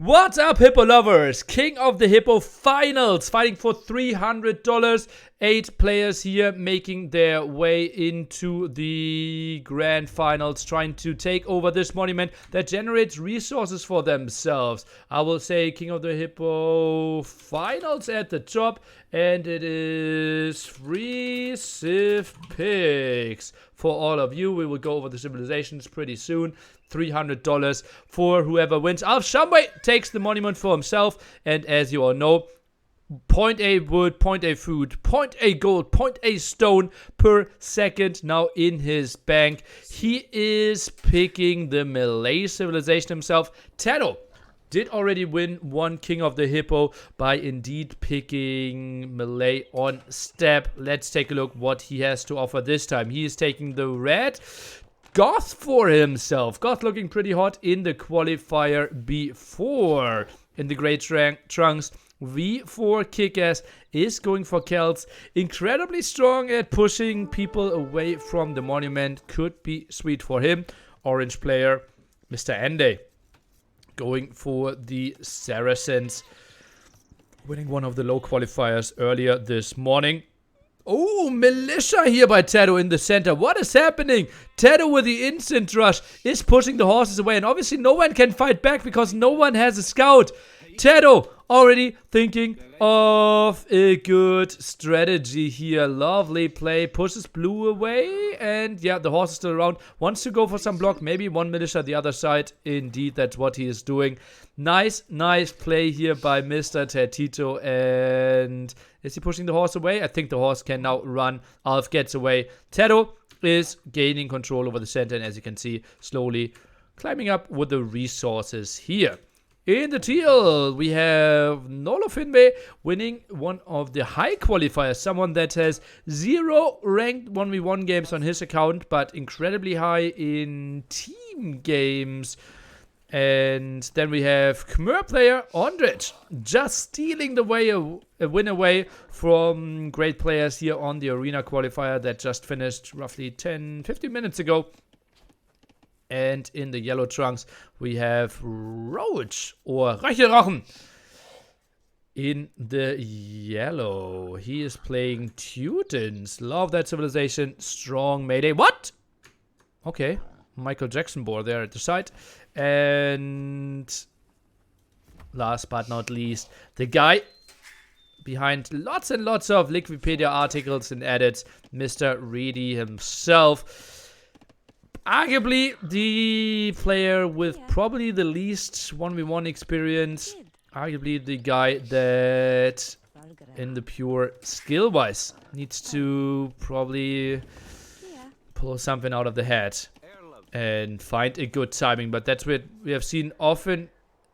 What's up, Hippo lovers? King of the Hippo finals, fighting for $300. 8 players here making their way into the grand finals, trying to take over this monument that generates resources for themselves. I will say King of the Hippo finals at the top, and it is free civ picks for all of you. We will go over the civilizations pretty soon. $300 for whoever wins. Alf Shambay takes the monument for himself, and as you all know, 0.8 wood, 0.8 food, 0.8 gold, 0.8 stone per second now in his bank. He is picking the Malay civilization himself. Tado did already win one King of the Hippo by indeed picking Malay on step. Let's take a look what he has to offer this time. He is taking the red Goth for himself. Goth looking pretty hot in the qualifier before. In the Great Trunks, V4 Kickass is going for Celts. Incredibly strong at pushing people away from the monument. Could be sweet for him. Orange player, Mr. Ende, going for the Saracens. Winning one of the low qualifiers earlier this morning. Oh, militia here by Tado in the center. What is happening? Tado with the instant rush is pushing the horses away. And obviously no one can fight back because no one has a scout. Tado already thinking of a good strategy here. Lovely play. Pushes blue away. And yeah, the horse is still around. Wants to go for some block. Maybe one militia the other side. Indeed, that's what he is doing. Nice play here by Mr. Tertito. And is he pushing the horse away? I think the horse can now run. Alf gets away. Tado is gaining control over the center. And as you can see, slowly climbing up with the resources here. In the teal, we have Nolo Finbe winning one of the high qualifiers. Someone that has 0 ranked 1v1 games on his account, but incredibly high in team games. And then we have Khmer player Ondrej, just stealing the way a win away from great players here on the arena qualifier that just finished roughly 10-15 minutes ago. And in the yellow trunks, we have Roach or Racherochen. In the yellow, he is playing Teutons. Love that civilization. Strong melee. What? Okay. Michael Jackson board there at the side. And last but not least, the guy behind lots and lots of Liquipedia articles and edits, Mr. Reedy himself. Arguably the player with probably the least 1v1 experience. Arguably the guy that in the pure skill-wise needs to probably pull something out of the hat and find a good timing. But that's what we have seen often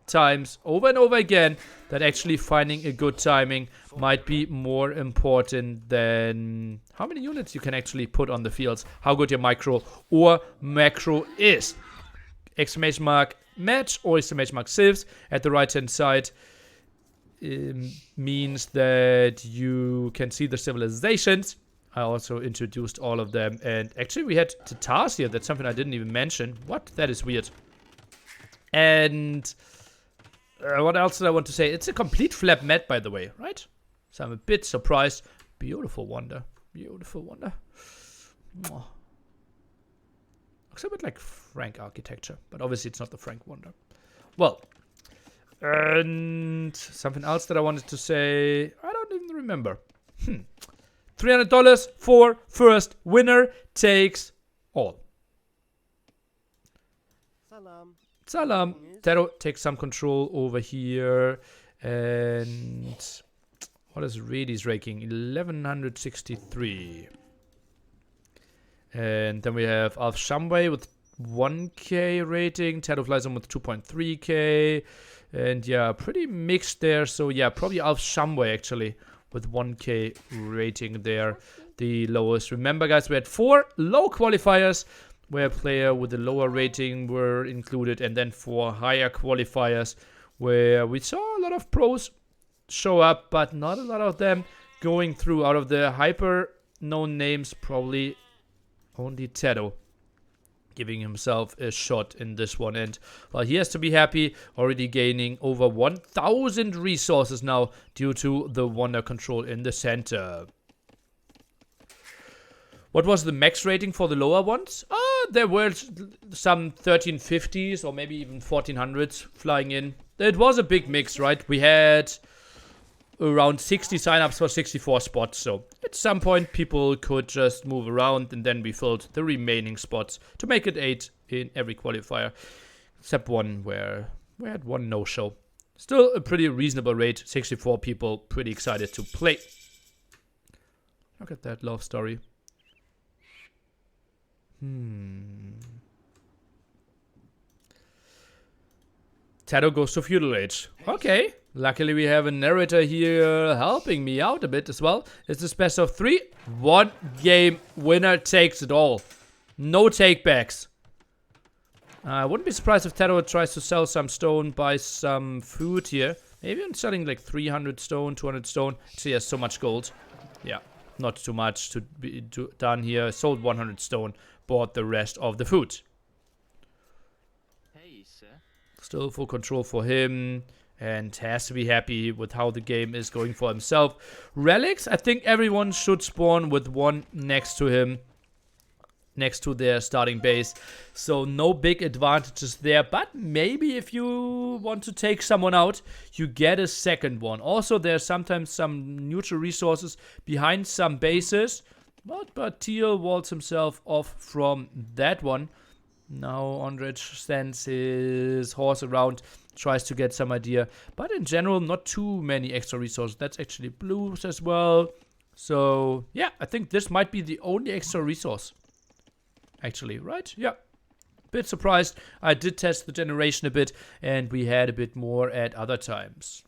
times over and over again, that actually finding a good timing might be more important than how many units you can actually put on the fields, how good your micro or macro is. Exclamation mark match or exclamation mark civs at the right hand side means that you can see the civilizations. I also introduced all of them, and actually we had Tatars here. That's something I didn't even mention. What? That is weird. And what else did I want to say? It's a complete flap mat, by the way, right? So I'm a bit surprised. Beautiful wonder. Beautiful wonder. Mwah. Looks a bit like Frank architecture, but obviously it's not the Frank wonder. Well, and something else that I wanted to say, I don't even remember. $300 for first winner takes all. Salam. Taro takes some control over here. And what is Reedy's ranking? 1163. And then we have Alf Shambay with 1k rating. Taro flies on with 2.3k. And yeah, pretty mixed there. So yeah, probably Alf Shambay actually with 1k rating there. The lowest. Remember guys, we had 4 low qualifiers where a player with a lower rating were included, and then 4 higher qualifiers where we saw a lot of pros show up, but not a lot of them going through. Out of the hyper known names, probably only Tado giving himself a shot in this one. And well, he has to be happy, already gaining over 1,000 resources now due to the wonder control in the center. What was the max rating for the lower ones? There were some 1350s or maybe even 1400s flying in. It was a big mix, right? We had around 60 signups for 64 spots, so at some point people could just move around, and then we filled the remaining spots to make it 8 in every qualifier, except one where we had one no-show. Still a pretty reasonable rate, 64 people pretty excited to play. Look at that love story. Tato goes to Feudal Age. Okay. Luckily, we have a narrator here helping me out a bit as well. It's this best of 3. One game. Winner takes it all. No takebacks. I wouldn't be surprised if Tato tries to sell some stone, buy some food here. Maybe I'm selling like 300 stone, 200 stone. He has so much gold. Yeah, not too much to be done here. Sold 100 stone. Bought the rest of the food. Hey, sir. Still full control for him. And has to be happy with how the game is going for himself. Relics, I think everyone should spawn with one next to him. Next to their starting base. So no big advantages there. But maybe if you want to take someone out, you get a second one. Also, there's sometimes some neutral resources behind some bases. But Teal walls himself off from that one. Now Ondrej sends his horse around, tries to get some idea. But in general, not too many extra resources. That's actually blues as well. So, yeah, I think this might be the only extra resource. Actually, right? Yeah. Bit surprised. I did test the generation a bit, and we had a bit more at other times.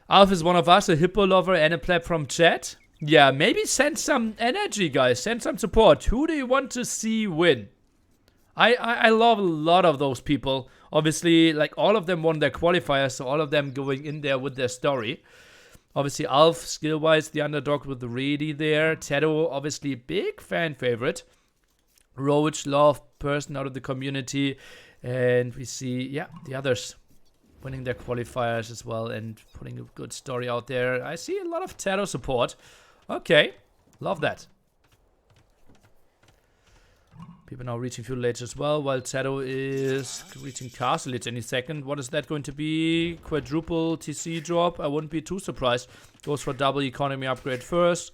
Alf is one of us, a Hippo lover and a pleb from chat. Yeah, maybe send some energy, guys. Send some support. Who do you want to see win? I love a lot of those people. Obviously, like, all of them won their qualifiers, so all of them going in there with their story. Obviously, Alf, skill-wise, the underdog with the Reedy there. Tedo, obviously, big fan favorite. Roach, loved person out of the community. And we see, yeah, the others winning their qualifiers as well and putting a good story out there. I see a lot of Tedo support. Okay, love that. People now reaching Feudal Age as well, while Tedo is reaching Castle Age any second. What is that going to be? Quadruple TC drop? I wouldn't be too surprised. Goes for double economy upgrade first.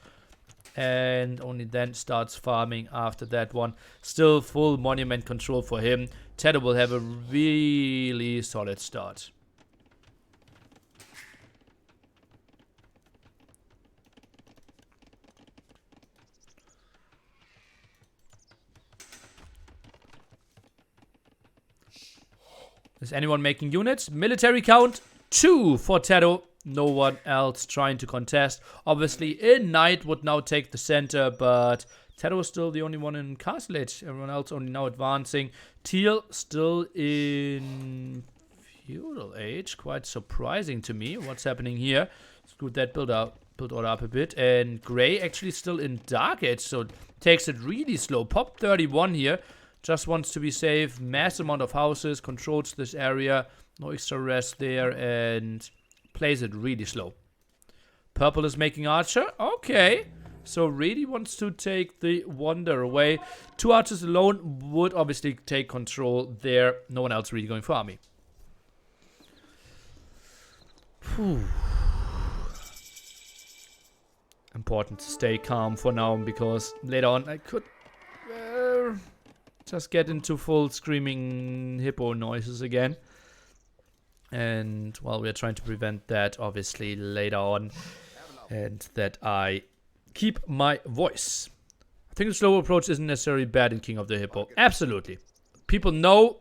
And only then starts farming after that one. Still full monument control for him. Tedo will have a really solid start. Is anyone making units? Military count 2 for Tedo. No one else trying to contest. Obviously, a knight would now take the center, but Tedo is still the only one in Castle Age. Everyone else only now advancing. Teal still in Feudal Age. Quite surprising to me what's happening here. Scoot that build order up a bit. And Gray actually still in Dark Age, so takes it really slow. Pop 31 here. Just wants to be safe. Mass amount of houses. Controls this area. No extra rest there. And plays it really slow. Purple is making Archer. Okay. So really wants to take the Wonder away. 2 Archers alone would obviously take control there. No one else really going for army. Whew. Important to stay calm for now, because later on I could just get into full screaming hippo noises again. And, well, we're trying to prevent that, obviously, later on. And that I keep my voice. I think the slow approach isn't necessarily bad in King of the Hippo. Absolutely. People know,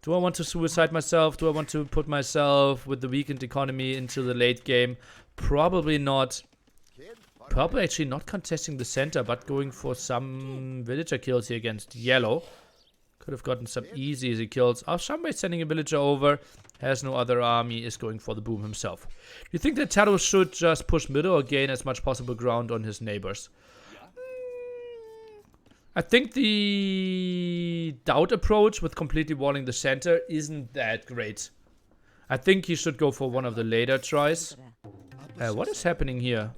do I want to suicide myself? Do I want to put myself with the weakened economy into the late game? Probably not. Purple actually not contesting the center, but going for some villager kills here against yellow. Could have gotten some easy kills. Oh, somebody sending a villager over. Has no other army. Is going for the boom himself. Do you think that Taro should just push middle or gain as much possible ground on his neighbors? I think the doubt approach with completely walling the center isn't that great. I think he should go for one of the later tries. What is happening here?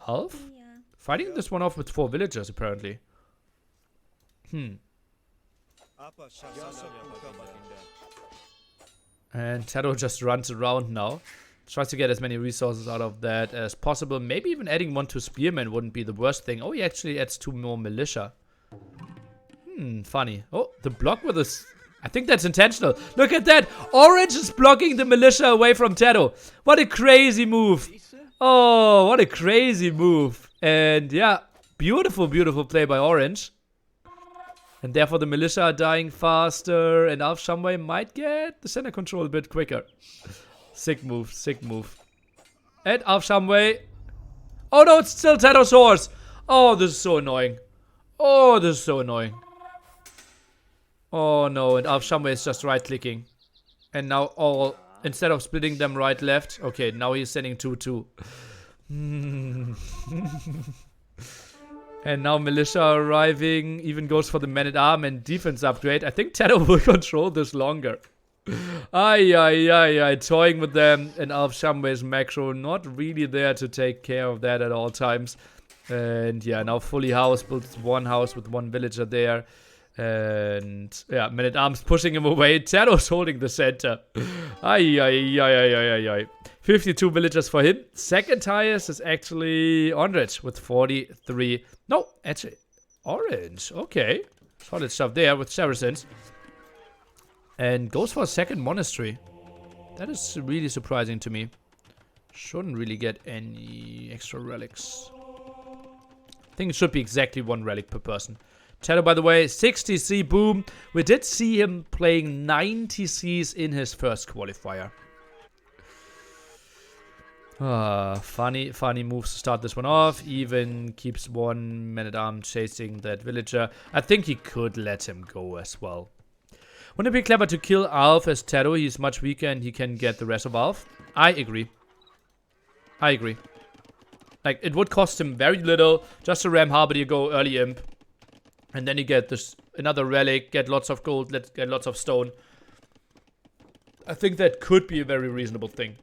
Alf? Fighting this one off with 4 villagers, apparently. And Taro just runs around now. Tries to get as many resources out of that as possible. Maybe even adding 1 to Spearman wouldn't be the worst thing. Oh, he actually adds 2 more Militia. Funny. Oh, the block with this. I think that's intentional. Look at that. Orange is blocking the Militia away from Taro. What a crazy move. Oh, what a crazy move. And yeah, beautiful, beautiful play by Orange. And therefore the Militia are dying faster. And Alf Shamway might get the center control a bit quicker. Sick move, sick move. And Alf Shamway. Oh no, it's still Taro's horse. Oh, this is so annoying. Oh, this is so annoying. Oh no, and Alf Shamway is just right clicking. And now all, instead of splitting them right left. Okay, now he's sending 2-2. And now Militia arriving, even goes for the man-at-arm and defense upgrade. I think Taro will control this longer. Ay, toying with them, and Alf Shamway's macro not really there to take care of that at all times. And yeah, now fully house, builds 1 house with 1 villager there. And yeah, man-at-arms pushing him away. Taro's holding the center. Ay. 52 villagers for him. Second highest is actually Ondrej with 43. No, actually, Orange. Okay. Solid stuff there with Saracens. And goes for a second monastery. That is really surprising to me. Shouldn't really get any extra relics. I think it should be exactly 1 relic per person. Taro, by the way, 60C boom. We did see him playing 90 Cs in his first qualifier. Funny moves to start this one off. Even keeps 1 man-at-arm chasing that villager. I think he could let him go as well. Wouldn't it be clever to kill Alf as Taro? He's much weaker and he can get the rest of Alf. I agree. Like, it would cost him very little. Just to ram Harbinger, go early imp. And then you get this another relic, get lots of gold, get lots of stone. I think that could be a very reasonable thing.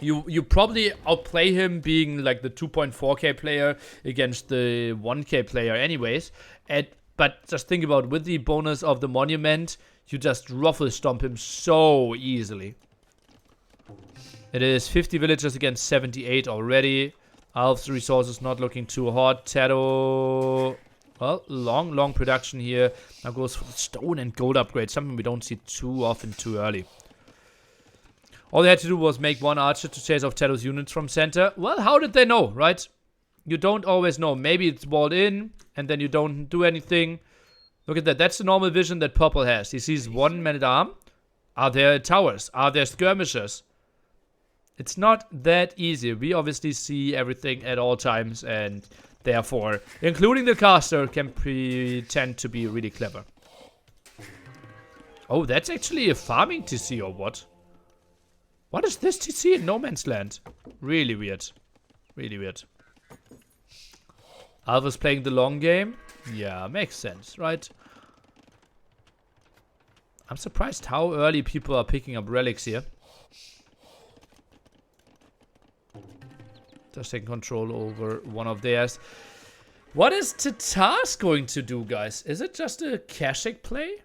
You probably outplay him being like the 2.4k player against the 1k player anyways. But just think about, with the bonus of the monument, you just ruffle stomp him so easily. It is 50 villagers against 78 already. Alf's resources not looking too hot. Taro, well, long production here. Now goes for the stone and gold upgrade. Something we don't see too often too early. All they had to do was make 1 archer to chase off Taro's units from center. Well, how did they know, right? You don't always know. Maybe it's walled in, and then you don't do anything. Look at that. That's the normal vision that Purple has. He sees 1 man-at-arm. Are there towers? Are there skirmishers? It's not that easy. We obviously see everything at all times, and therefore, including the caster, can pretend to be really clever. Oh, that's actually a farming TC or what? What is this TC in No Man's Land? Really weird. Really weird. Alva's playing the long game? Yeah, makes sense, right? I'm surprised how early people are picking up relics here. Just taking control over one of theirs. What is Tatar's going to do, guys? Is it just a Kashik play?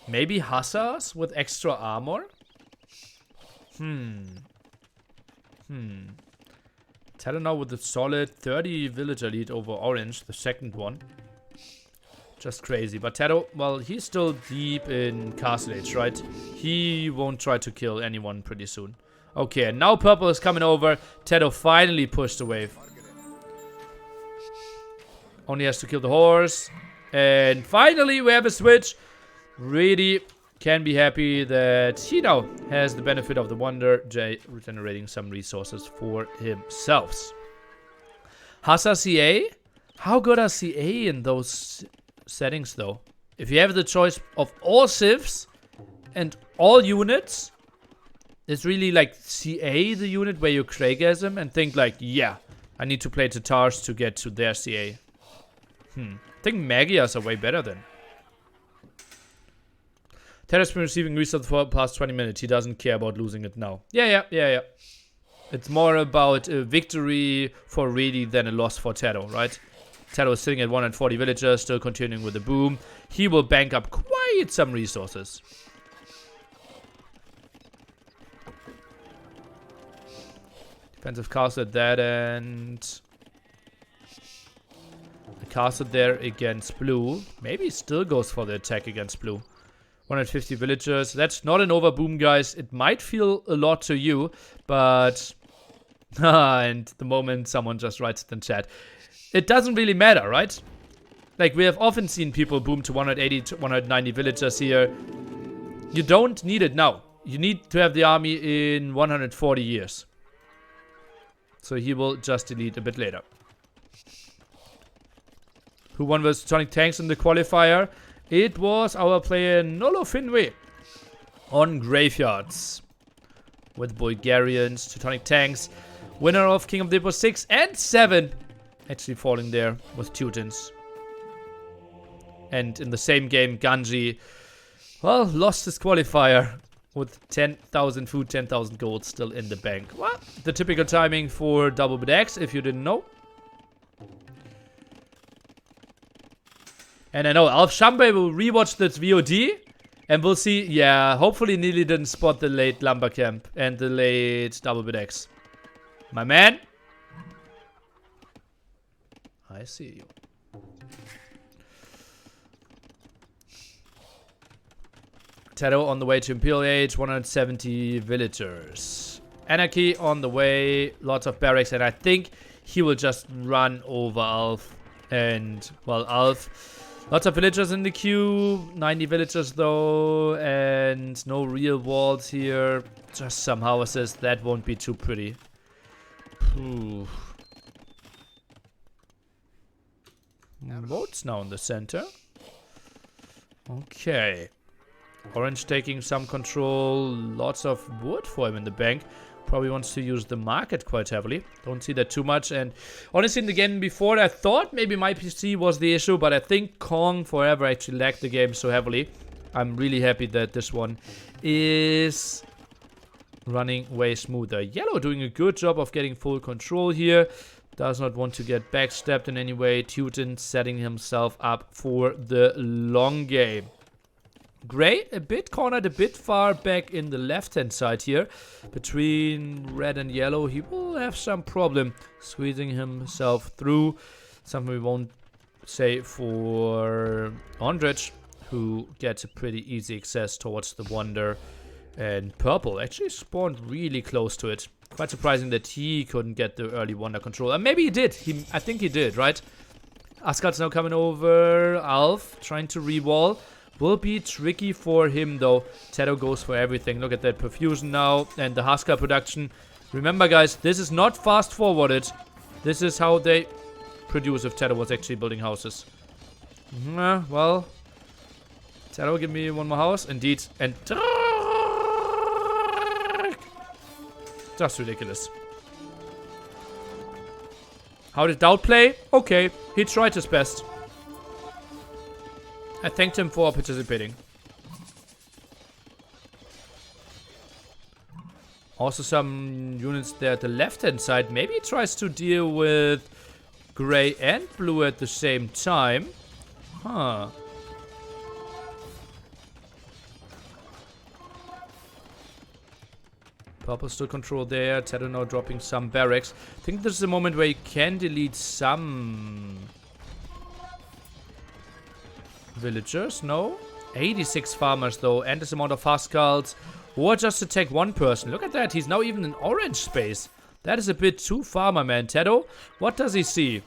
Maybe Hussars with extra armor? Taro now with a solid 30 villager lead over Orange, the second one. Just crazy. But Taro, well, he's still deep in Castle Age, right? He won't try to kill anyone pretty soon. Okay, and now Purple is coming over. Taro finally pushed the wave. Only has to kill the horse. And finally we have a switch. Really can be happy that he now has the benefit of the wonder, generating some resources for himself. Hassa CA? How good are CA in those settings though? If you have the choice of all civs and all units, it's really like CA the unit where you Craigasm and think like, yeah, I need to play Tatars to get to their CA. I think Magyars are way better then. Tedder's been receiving resources for the past 20 minutes. He doesn't care about losing it now. Yeah. It's more about a victory for Reedy than a loss for Teddo, right? Teddo is sitting at 140 villagers, still continuing with the boom. He will bank up quite some resources. Defensive castle at that end. The castle there against blue. Maybe still goes for the attack against blue. 150 villagers. That's not an overboom, guys. It might feel a lot to you, but... and the moment someone just writes it in chat. It doesn't really matter, right? Like, we have often seen people boom to 180 to 190 villagers here. You don't need it now. You need to have the army in 140 years. So he will just delete a bit later. Who won versus Teutonic Tanks in the qualifier? It was our player Nolo Finway on Graveyards. With Bulgarians, Teutonic Tanks. Winner of King of the Hippo 6 and 7. Actually falling there with Teutons. And in the same game, Ganji, well, lost his qualifier. With 10,000 food, 10,000 gold still in the bank. Well, the typical timing for double bid X, if you didn't know. And I know Alf Shambe will rewatch this VOD. And we'll see, yeah, hopefully Neely didn't spot the late Lumber Camp and the late double bid X. My man. I see you. Teddo on the way to Imperial Age, 170 villagers. Anarchy on the way, lots of barracks, and I think he will just run over Alf. And, well, Alf, lots of villagers in the queue, 90 villagers though, and no real walls here. Just some houses, that won't be too pretty. Ooh. Votes now in the center. Okay. Orange taking some control. Lots of wood for him in the bank. Probably wants to use the market quite heavily. Don't see that too much. And honestly, in the game before, I thought maybe my PC was the issue. But I think Kong Forever actually lagged the game so heavily. I'm really happy that this one is running way smoother. Yellow doing a good job of getting full control here. Does not want to get backstabbed in any way. Teuton setting himself up for the long game. Gray, a bit cornered, a bit far back in the left-hand side here. Between red and yellow, he will have some problem squeezing himself through. Something we won't say for Ondrej, who gets a pretty easy access towards the Wonder. And Purple actually spawned really close to it. Quite surprising that he couldn't get the early Wonder control. And maybe he did. I think he did, right? Asgard's now coming over. Alf trying to re-wall. Will be tricky for him though. Teddo goes for everything. Look at that perfusion now. And the Huskar production. Remember guys, this is not fast forwarded. This is how they produce if Teddo was actually building houses. Well. Teddo, give me one more house. Indeed. And just ridiculous. How did Doubt play? Okay. He tried his best. I thanked him for participating. Also some units there at the left-hand side. Maybe he tries to deal with gray and blue at the same time. Huh. Purple still control there. Teddo now dropping some barracks. I think this is a moment where he can delete some villagers. No. 86 farmers though. And this amount of Huskals. Or just attack one person. Look at that. He's now even in orange space. That is a bit too farmer, man. Teddo, what does he see?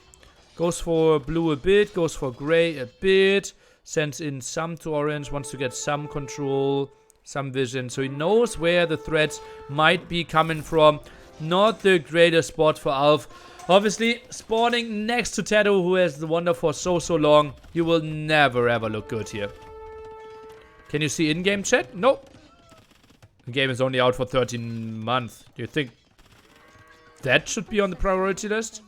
Goes for blue a bit. Goes for gray a bit. Sends in some to orange. Wants to get some control. Some vision. So he knows where the threats might be coming from. Not the greatest spot for Alf. Obviously, spawning next to Teddo, who has the Wonder for so long. You will never ever look good here. Can you see in-game chat? Nope. The game is only out for 13 months. Do you think that should be on the priority list?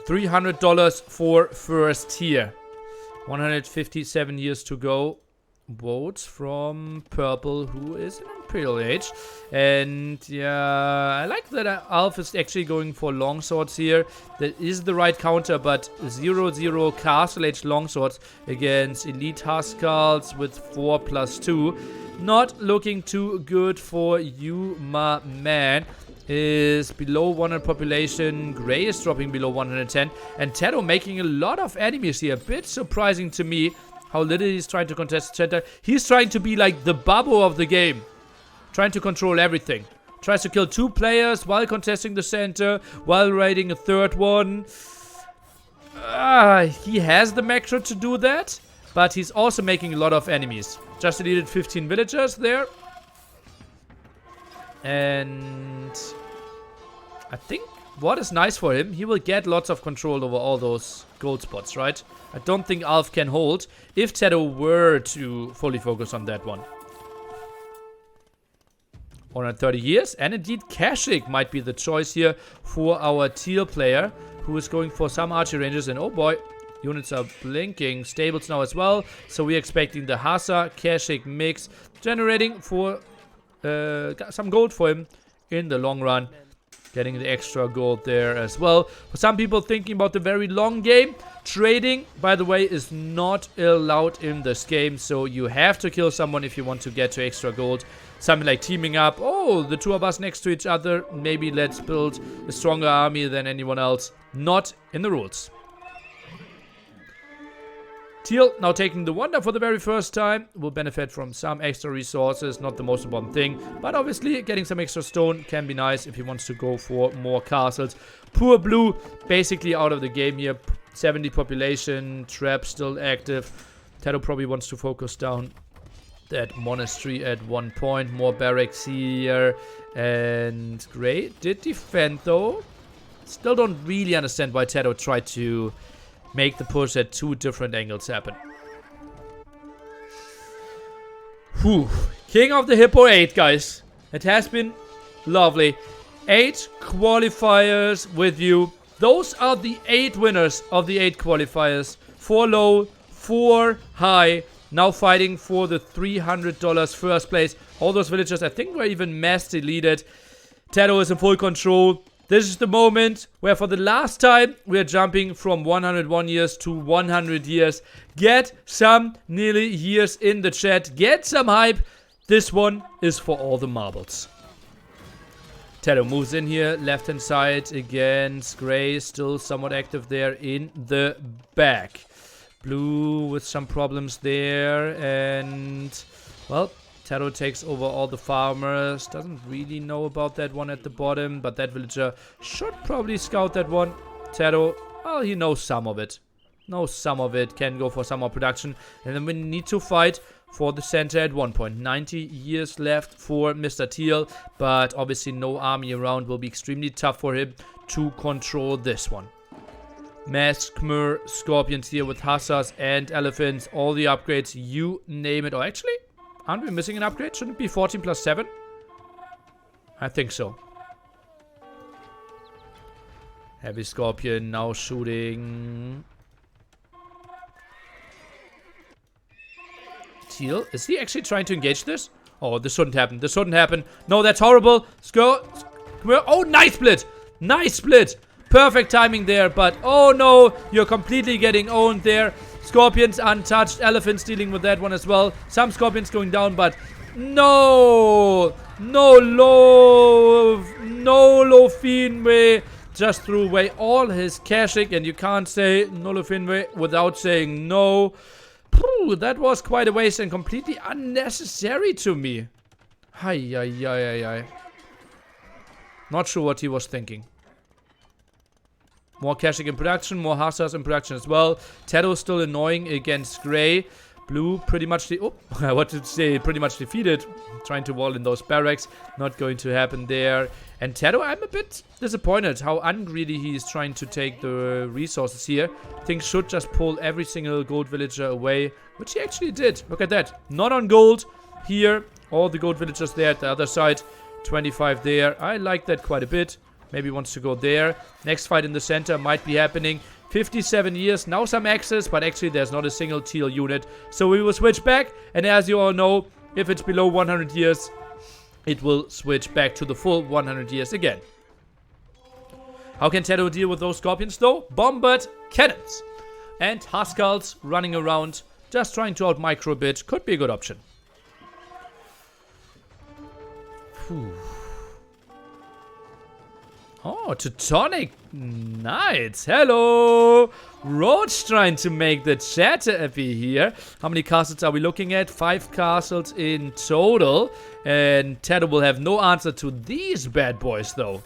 $300 for first tier. 157 years to go. Votes from Purple, who is an Imperial age. And yeah, I like that Alf is actually going for longswords here. That is the right counter, but 0-0 Castle Age longswords against Elite Huskarls with 4+2. Not looking too good for you, my man. Is below 100 population. Gray is dropping below 110. And Tedo making a lot of enemies here. A bit surprising to me how little he's trying to contest the center. He's trying to be like the Babbo of the game. Trying to control everything. Tries to kill 2 players while contesting the center. While raiding a 3rd one. He has the macro to do that. But he's also making a lot of enemies. Just deleted 15 villagers there. And I think what is nice for him, he will get lots of control over all those gold spots, right? I don't think Alf can hold if Tedo were to fully focus on that one. 130 years, and indeed Kashyyyk might be the choice here for our teal player, who is going for some archery ranges, and oh boy, units are blinking. Stables now as well, so we're expecting the Hasa Kashyyyk mix, generating for some gold for him in the long run. Getting the extra gold there as well. For some people thinking about the very long game, trading, by the way, is not allowed in this game. So you have to kill someone if you want to get to extra gold. Something like teaming up. Oh, the 2 of us next to each other. Maybe let's build a stronger army than anyone else. Not in the rules. Teal now taking the Wonder for the very first time. Will benefit from some extra resources. Not the most important thing. But obviously getting some extra stone can be nice if he wants to go for more castles. Poor Blue basically out of the game here. 70 population. Trap still active. Tedo probably wants to focus down that monastery at one point. More barracks here. And Gray did defend though. Still don't really understand why Tedo tried to make the push at 2 different angles happen. Whew. King of the Hippo 8, guys. It has been lovely. 8 qualifiers with you. Those are the 8 winners of the 8 qualifiers. 4 low, 4 high. Now fighting for the $300 first place. All those villagers, I think, were even mass deleted. Tedo is in full control. This is the moment where for the last time we are jumping from 101 years to 100 years. Get some nearly years in the chat. Get some hype. This one is for all the marbles. Tedo moves in here. Left hand side against Gray. Still somewhat active there in the back. Blue with some problems there. And, well, Tedo takes over all the farmers. Doesn't really know about that one at the bottom. But that villager should probably scout that one. Tedo, well, he knows some of it. Knows some of it. Can go for some more production. And then we need to fight for the center at one point. 90 years left for Mr. Teal. But obviously no army around. Will be extremely tough for him to control this one. Mass Khmer Scorpions here with Hussars and Elephants. All the upgrades, you name it. Or actually, aren't we missing an upgrade? Shouldn't it be 14 plus 7? I think so. Heavy Scorpion now shooting. Teal, is he actually trying to engage this? Oh, this shouldn't happen. This shouldn't happen. No, that's horrible. Oh, nice split. Nice split. Perfect timing there, but oh no, you're completely getting owned there. Scorpions untouched. Elephants dealing with that one as well. Some Scorpions going down, but no. No low Finway. Just threw away all his Kashyyyk, and you can't say no low Finway without saying no. That was quite a waste and completely unnecessary to me. Not sure what he was thinking. More Kashyyyk in production, more Hussars in production as well. Tedo still annoying against Gray. Blue pretty much I wanted to say pretty much defeated. Trying to wall in those barracks. Not going to happen there. And Tedo, I'm a bit disappointed how ungreedy he is trying to take the resources here. I think should just pull every single gold villager away, which he actually did. Look at that. Not on gold here. All the gold villagers there at the other side. 25 there. I like that quite a bit. Maybe wants to go there. Next fight in the center might be happening. 57 years. Now some access, but actually there's not a single teal unit. So we will switch back. And as you all know, if it's below 100 years, it will switch back to the full 100 years again. How can Tedo deal with those scorpions though? Bombard cannons. And Huskarls running around, just trying to out-micro a bit. Could be a good option. Whew. Oh, Teutonic Knights. Hello. Roach trying to make the chat happy here. How many castles are we looking at? 5 castles in total. And Tedo will have no answer to these bad boys though.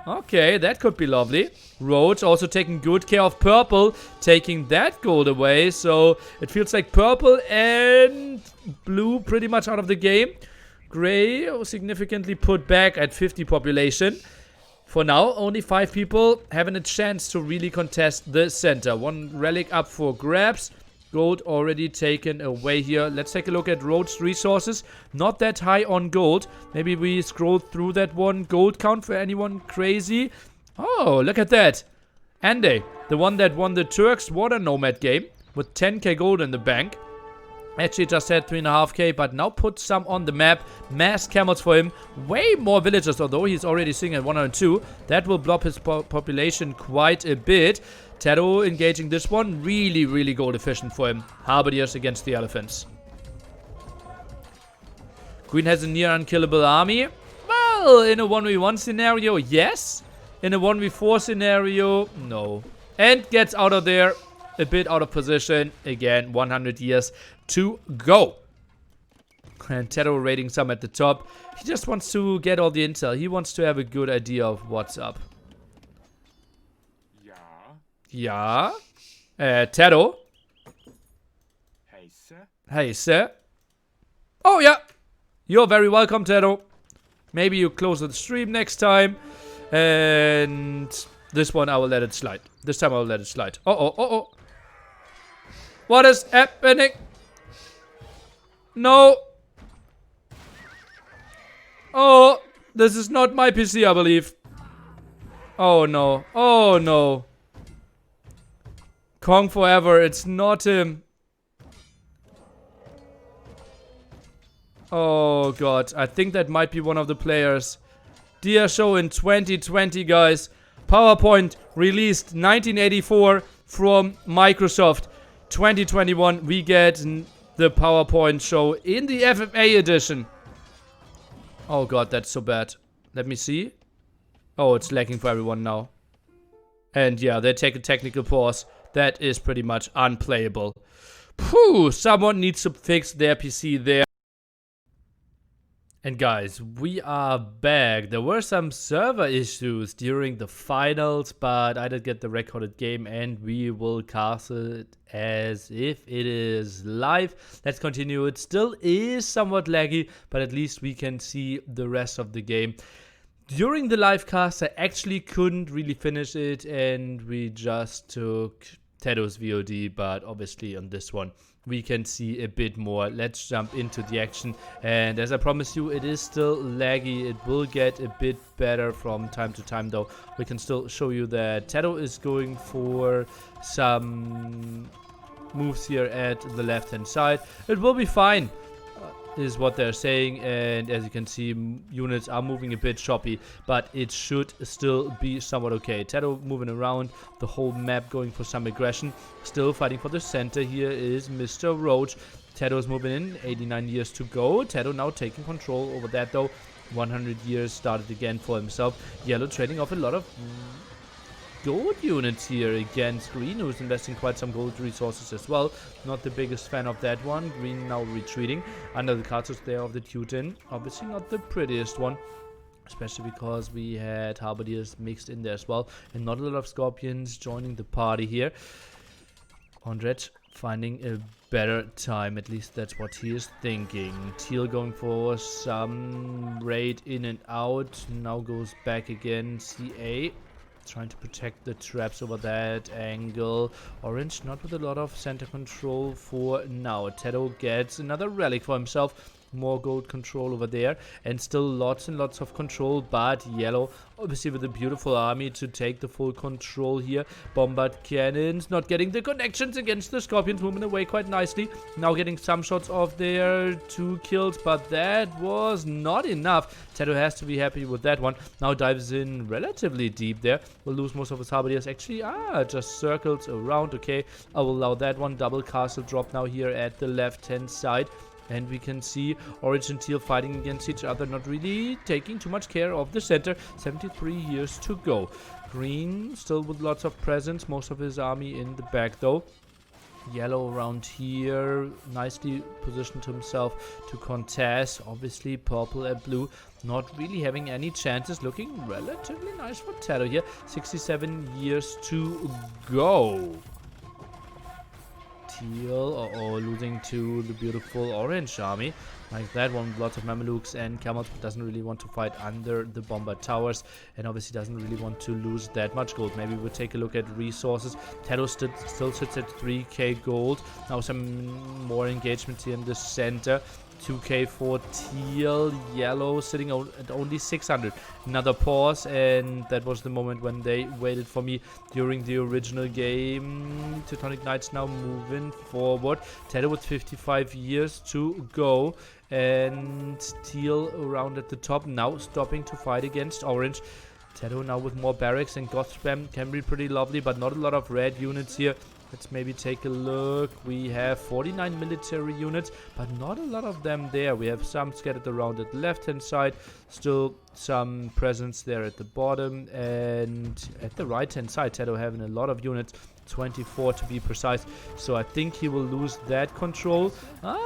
Okay, that could be lovely. Roach also taking good care of purple, taking that gold away. So it feels like purple and blue pretty much out of the game. Gray significantly put back at 50 population. For now, only 5 people having a chance to really contest the center. 1 relic up for grabs. Gold already taken away here. Let's take a look at Roach's resources. Not that high on gold. Maybe we scroll through that one gold count for anyone crazy. Oh, look at that. Ande, the one that won the Turks Water Nomad game with 10k gold in the bank. Actually just had 3.5k, but now put some on the map. Mass camels for him. Way more villagers, although he's already sitting at 102. That will block his population quite a bit. Tedo engaging this one. Really, really gold efficient for him. Halberdiers against the elephants. Green has a near unkillable army. Well, in a 1v1 scenario, yes. In a 1v4 scenario, no. And gets out of there. A bit out of position. Again, 100 years to go. And Tedo raiding some at the top. He just wants to get all the intel. He wants to have a good idea of what's up. Yeah. Tedo. Hey, sir. Hey, sir. Oh, yeah. You're very welcome, Tedo. Maybe you close the stream next time. And this one I will let it slide. This time I will let it slide. Uh-oh. What is happening? No. Oh, this is not my PC, I believe. Oh, no. Oh, no. Kong forever. It's not him. Oh, God. I think that might be one of the players. Dear show in 2020, guys. PowerPoint released 1984 from Microsoft. 2021, we get the PowerPoint show in the FFA edition. Oh god, that's so bad. Let me see. Oh, it's lagging for everyone now. And yeah, they take a technical pause. That is pretty much unplayable. Phew, someone needs to fix their PC there. And guys, we are back. There were some server issues during the finals, but I did get the recorded game and we will cast it as if it is live. Let's continue. It still is somewhat laggy, but at least we can see the rest of the game. During the live cast, I actually couldn't really finish it and we just took Tedo's VOD, but obviously on this one we can see a bit more. Let's jump into the action. And as I promised you, it is still laggy. It will get a bit better from time to time though. We can still show you that Tedo is going for some moves here at the left hand side. It will be fine, is what they're saying, and as you can see, units are moving a bit choppy, but it should still be somewhat okay. Tedo moving around the whole map, going for some aggression, still fighting for the center. Here is Mr. Roach. Tedo's moving in, 89 years to go. Tedo now taking control over that though. 100 years started again for himself. Yellow trading off a lot of gold units here against Green, who's investing quite some gold resources as well. Not the biggest fan of that one. Green now retreating under the castles there of the Teuton. Obviously not the prettiest one, especially because we had Halberdiers mixed in there as well, and not a lot of Scorpions joining the party here. Ondret finding a better time, at least that's what he is thinking. Teal going for some raid in and out, now goes back again. CA trying to protect the traps over that angle. Orange not with a lot of center control for now. Tedo gets another relic for himself. More gold control over there, and still lots and lots of control, but yellow obviously with a beautiful army to take the full control here. Bombard cannons not getting the connections against the Scorpions, moving away quite nicely. Now getting some shots off there, 2 kills, but that was not enough. Teto has to be happy with that one. Now dives in relatively deep there. Will lose most of his halberdiers. Actually, just circles around. Okay, I will allow that one. Double castle drop now here at the left hand side. And we can see Orange and Teal fighting against each other, not really taking too much care of the center. 73 years to go. Green still with lots of presence, most of his army in the back though. Yellow around here, nicely positioned himself to contest. Obviously purple and blue not really having any chances, looking relatively nice for Teto here. 67 years to go. Teal, losing to the beautiful orange army. Like that one, lots of Mamelukes and camels, but doesn't really want to fight under the bomber towers, and obviously doesn't really want to lose that much gold. Maybe we'll take a look at resources. Teto still sits at 3k gold. Now some more engagements here in the center. 2k for Teal. Yellow sitting at only 600. Another pause, and that was the moment when they waited for me during the original game. Teutonic Knights now moving forward. Teto with 55 years to go, and Teal around at the top, now stopping to fight against Orange. Teto now with more barracks, and Goth spam can be pretty lovely, but not a lot of red units here. Let's maybe take a look. We have 49 military units, but not a lot of them there. We have some scattered around at the left-hand side. Still some presence there at the bottom. And at the right-hand side, Teto having a lot of units. 24 to be precise. So I think he will lose that control.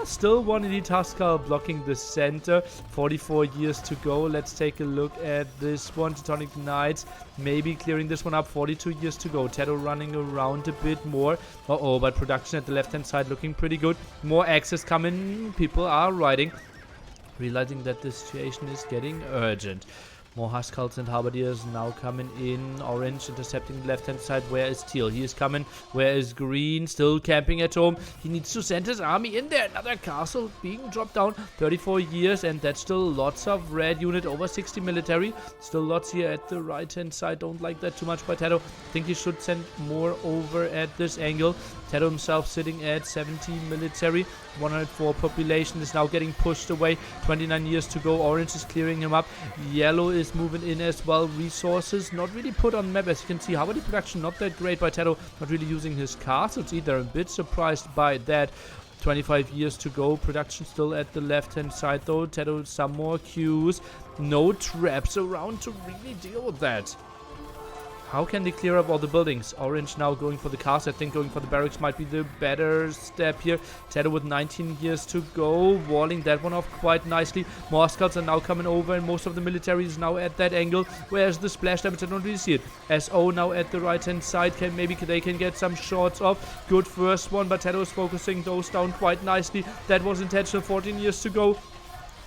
Still one Elite Huskarl blocking the center. 44 years to go. Let's take a look at this one. Teutonic Knights maybe clearing this one up. 42 years to go. Teto running around a bit more. But production at the left hand side looking pretty good. More access coming. People are riding. Realizing that the situation is getting urgent. More Huskarls and Halberdiers now coming in. Orange intercepting the left-hand side. Where is Teal? He is coming. Where is Green? Still camping at home. He needs to send his army in there. Another castle being dropped down. 34 years, and that's still lots of red unit. Over 60 military. Still lots here at the right-hand side. Don't like that too much by Teto. Think he should send more over at this angle. Teto himself sitting at 70 military. 104 population is now getting pushed away. 29 years to go. Orange is clearing him up. Yellow is moving in as well. Resources not really put on map, as you can see. Halberdy production not that great by Teto. Not really using his castles either. A bit surprised by that. 25 years to go. Production still at the left hand side though. Teto some more queues. No traps around to really deal with that. How can they clear up all the buildings? Orange now going for the castle. I think going for the barracks might be the better step here. Teto with 19 years to go. Walling that one off quite nicely. More Huskarls are now coming over, and most of the military is now at that angle. Where's the splash damage? I don't really see it. SO now at the right hand side. Maybe they can get some shots off. Good first one, but Teto is focusing those down quite nicely. That was intentional. 14 years to go.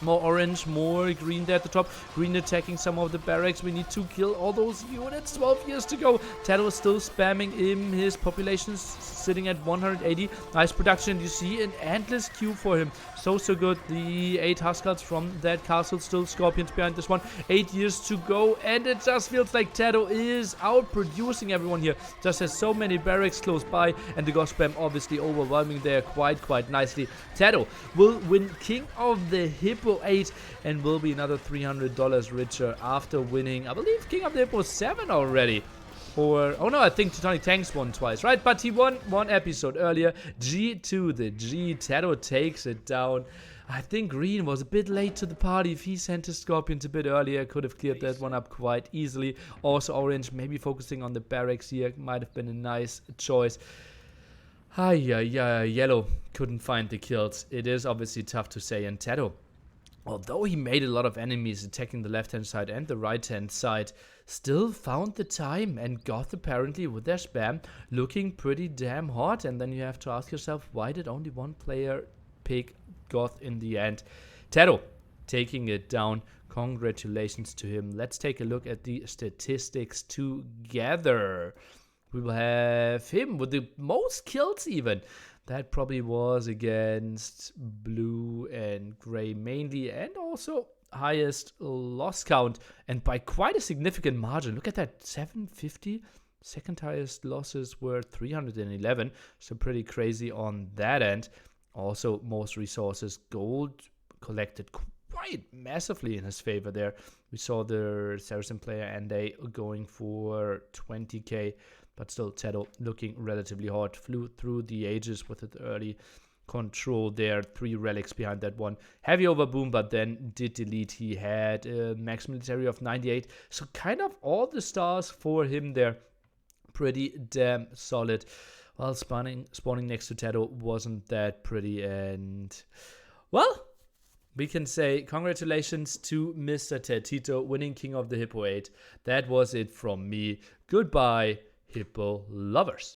More orange, more green there at the top. Green attacking some of the barracks. We need to kill all those units. 12 years to go. Teto is still spamming in. His population is sitting at 180. Nice production. You see an endless queue for him. So good. The 8 Huskarls from that castle. Still Scorpions behind this one. 8 years to go. And it just feels like Teto is outproducing everyone here. Just has so many barracks close by. And the Ghost Spam obviously overwhelming there quite nicely. Teto will win King of the Hippo 8 and will be another $300 richer after winning, I believe, King of the Hippo 7 already. Or, oh no, I think Teutonic Tanks won twice, right? But he won one episode earlier. G to the G. Teto takes it down. I think Green was a bit late to the party. If he sent his Scorpions a bit earlier, could have cleared that one up quite easily. Also, Orange maybe focusing on the barracks here might have been a nice choice. Yellow couldn't find the kills. It is obviously tough to say. And Teto, although he made a lot of enemies attacking the left-hand side and the right-hand side, still found the time, and Goth apparently with their spam looking pretty damn hot. And then you have to ask yourself, why did only one player pick Goth in the end? Teto taking it down. Congratulations to him. Let's take a look at the statistics together. We will have him with the most kills even. That probably was against blue and gray mainly, and also highest loss count, and by quite a significant margin. Look at that, 750. Second highest losses were 311, so pretty crazy on that end. Also, most resources, gold collected quite massively in his favor there. We saw the Saracen player and they going for 20k, but still Teto looking relatively hot. Flew through the ages with it early control there. 3 relics behind that one. Heavy overboom, but then did delete. He had a max military of 98. So kind of all the stars for him there. Pretty damn solid. Well, spawning next to Teto wasn't that pretty. And, well, we can say congratulations to Mr. Tetito winning King of the Hippo 8. That was it from me. Goodbye, Hippo lovers.